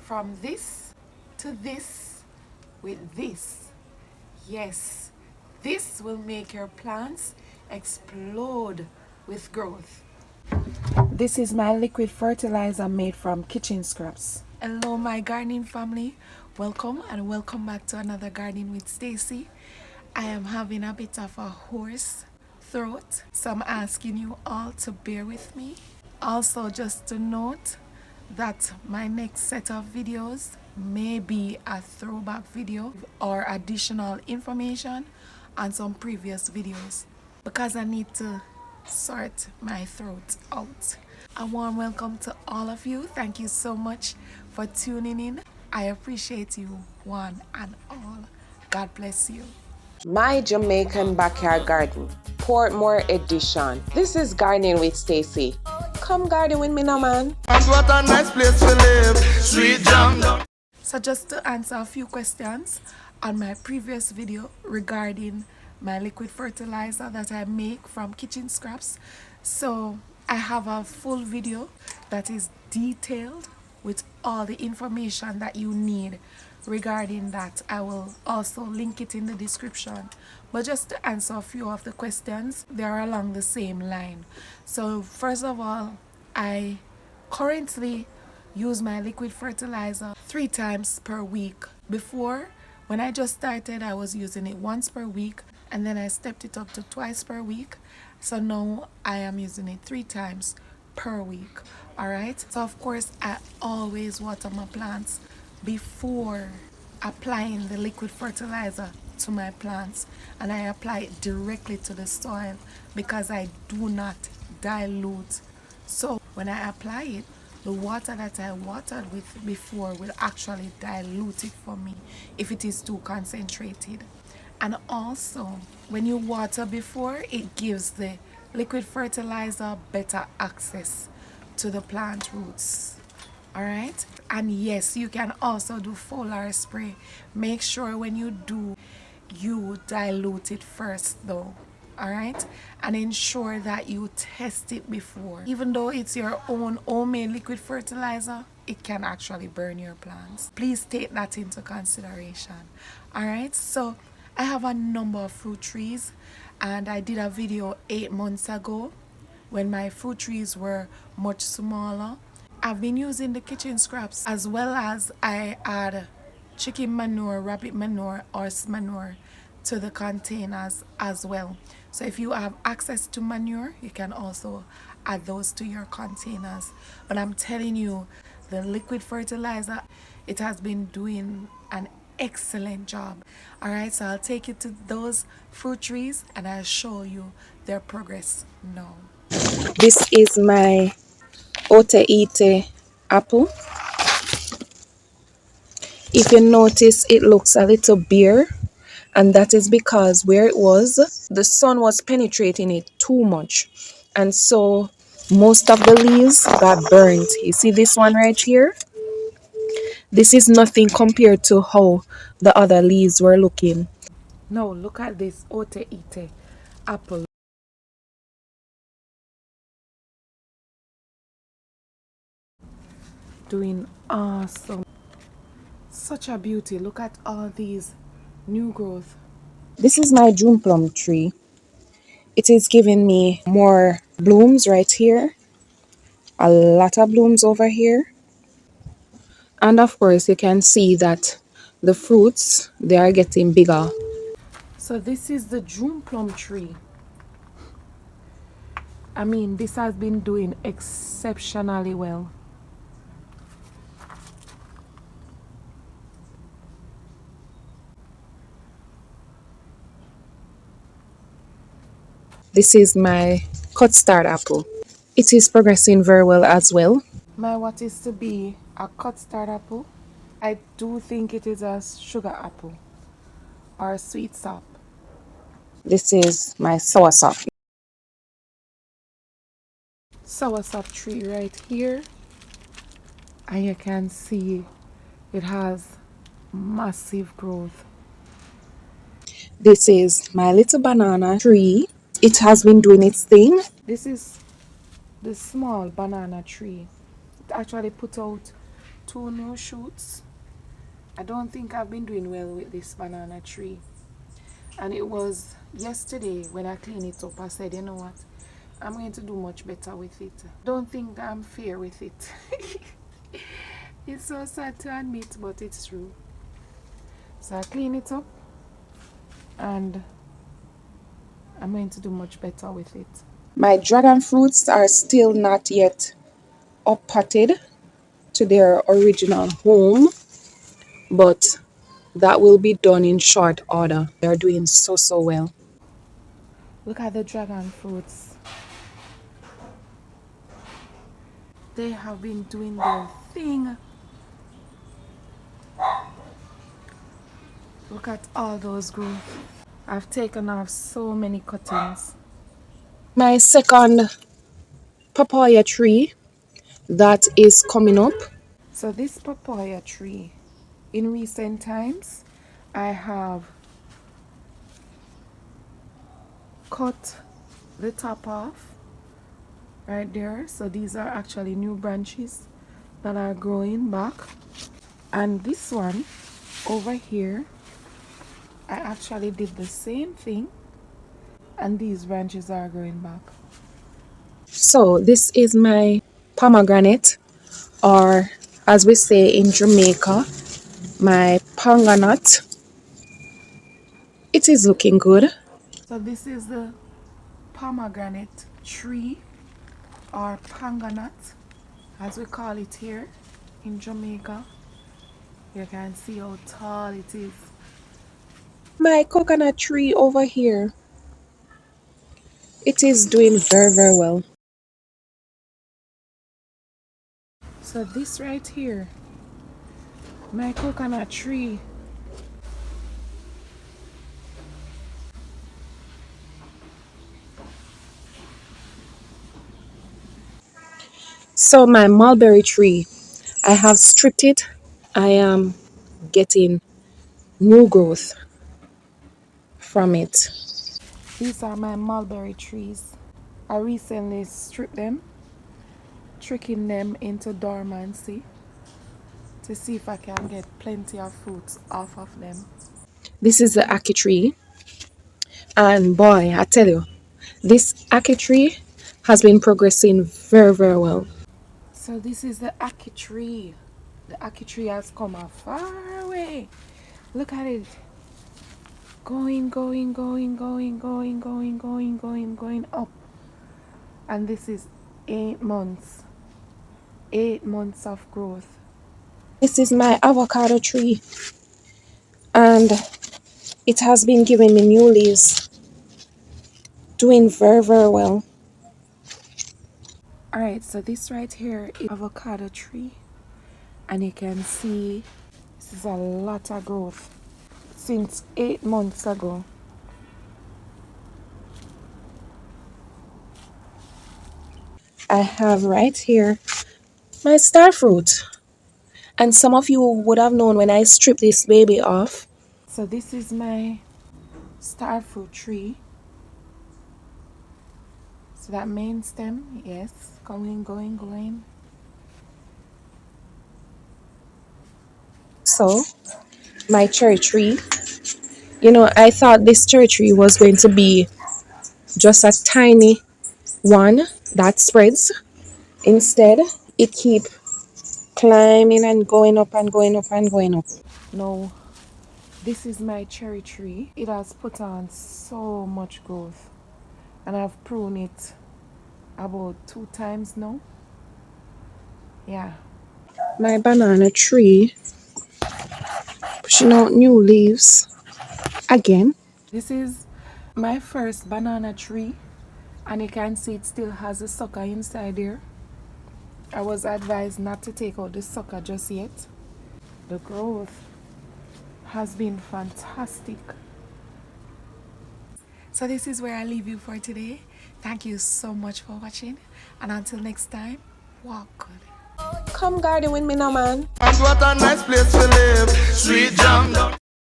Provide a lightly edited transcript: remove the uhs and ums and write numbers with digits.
from this to this with this. Yes, this will make your plants explode with growth. This is my liquid fertilizer made from kitchen scraps. Hello my gardening family, welcome and welcome back to another Gardening with Stacey. I am having a bit of a hoarse throat, so I'm asking you all to bear with me. Also, just to note that my next set of videos may be a throwback video or additional information on some previous videos because I need to sort my throat out. A warm welcome to all of you. Thank you so much for tuning in. I appreciate you one and all. God bless you. My Jamaican Backyard Garden, Portmore Edition. This is Gardening with Stacey. Come garden with me now, man. What a nice place to live, sweet jam. So just to answer a few questions on my previous video regarding my liquid fertilizer that I make from kitchen scraps. So I have a full video that is detailed with all the information that you need regarding that. I will also link it in the description. But just to answer a few of the questions, they are along the same line. So first of all, I currently use my liquid fertilizer 3 times per week. Before, when I just started, I was using it once per week, and then I stepped it up to twice per week. So now I am using it 3 times per week. Alright, so of course I always water my plants before applying the liquid fertilizer to my plants, and I apply it directly to the soil because I do not dilute. So when I apply it, the water that I watered with before will actually dilute it for me if it is too concentrated. And also, when you water before, it gives the liquid fertilizer better access to the plant roots. Alright? And yes, you can also do foliar spray. Make sure when you do, you dilute it first though. Alright, and ensure that you test it before. Even though it's your own homemade liquid fertilizer, it can actually burn your plants. Please take that into consideration. Alright, so I have a number of fruit trees, and I did a video 8 months ago when my fruit trees were much smaller. I've been using the kitchen scraps, as well as I add chicken manure, rabbit manure, horse manure to the containers as well. So if you have access to manure, you can also add those to your containers. But I'm telling you, the liquid fertilizer, it has been doing an excellent job. Alright, so I'll take you to those fruit trees and I'll show you their progress now. This is my Ote apple. If you notice, it looks a little bare, and that is because where it was, the sun was penetrating it too much, and so most of the leaves got burnt. You see this one right here? This is nothing compared to how the other leaves were looking. Now look at this Ote apple. Doing awesome. Such a beauty. Look at all these new growth. This is my June plum tree. It is giving me more blooms right here, a lot of blooms over here, and of course you can see that the fruits, they are getting bigger. So this is the June plum tree. I mean, this has been doing exceptionally well. This is my custard apple. It is progressing very well as well. My what is to be a custard apple, I do think it is a sugar apple or a sweet sop. This is my soursop. Soursop tree right here, and you can see it has massive growth. This is my little banana tree. It has been doing its thing. This is the small banana tree. It actually put out 2 new shoots. I don't think I've been doing well with this banana tree. And it was yesterday when I cleaned it up, I said, you know what, I'm going to do much better with it. Don't think I'm fair with it. It's so sad to admit, but it's true. So I clean it up and I'm going to do much better with it. My dragon fruits are still not yet up potted to their original home, but that will be done in short order. They're doing so well. Look at the dragon fruits. They have been doing their thing. Look at all those growth. I've taken off so many cuttings. My second papaya tree that is coming up. So this papaya tree, in recent times, I have cut the top off right there. So these are actually new branches that are growing back. And this one over here, I actually did the same thing, and these branches are growing back. So this is my pomegranate, or as we say in Jamaica, my panganut. It is looking good. So this is the pomegranate tree, or panganut as we call it here in Jamaica. You can see how tall it is. My coconut tree over here, it is doing very well. So this right here, my coconut tree, So my mulberry tree, I have stripped it. I am getting new growth from it. these are my mulberry trees. I recently stripped them, tricking them into dormancy to see if I can get plenty of fruits off of them. This is the ackee tree, and boy, I tell you, this ackee tree has been progressing very well. So this is the ackee tree. The ackee tree has come a far way. Look at it. Going up. And this is 8 months. 8 months of growth. This is my avocado tree, and it has been giving me new leaves, doing very well. Alright, so this right here is avocado tree. And you can see this is a lot of growth since 8 months ago. I have right here my star fruit, and some of you would have known when I stripped this baby off. So this is my star fruit tree. So that main stem, yes, going. So my cherry tree, you know, I thought this cherry tree was going to be just a tiny one that spreads. Instead, it keep climbing and going up. No, this is my cherry tree. It has put on so much growth, and I've pruned it about 2 times now. Yeah. My banana tree pushing out new leaves again. This is my first banana tree, and you can see it still has a sucker inside there. I was advised not to take out the sucker just yet. The growth has been fantastic. So this is where I leave you for today. Thank you so much for watching, and until next time, walk good. Come garden with me now, man. And what a nice place to live. Sweet jam.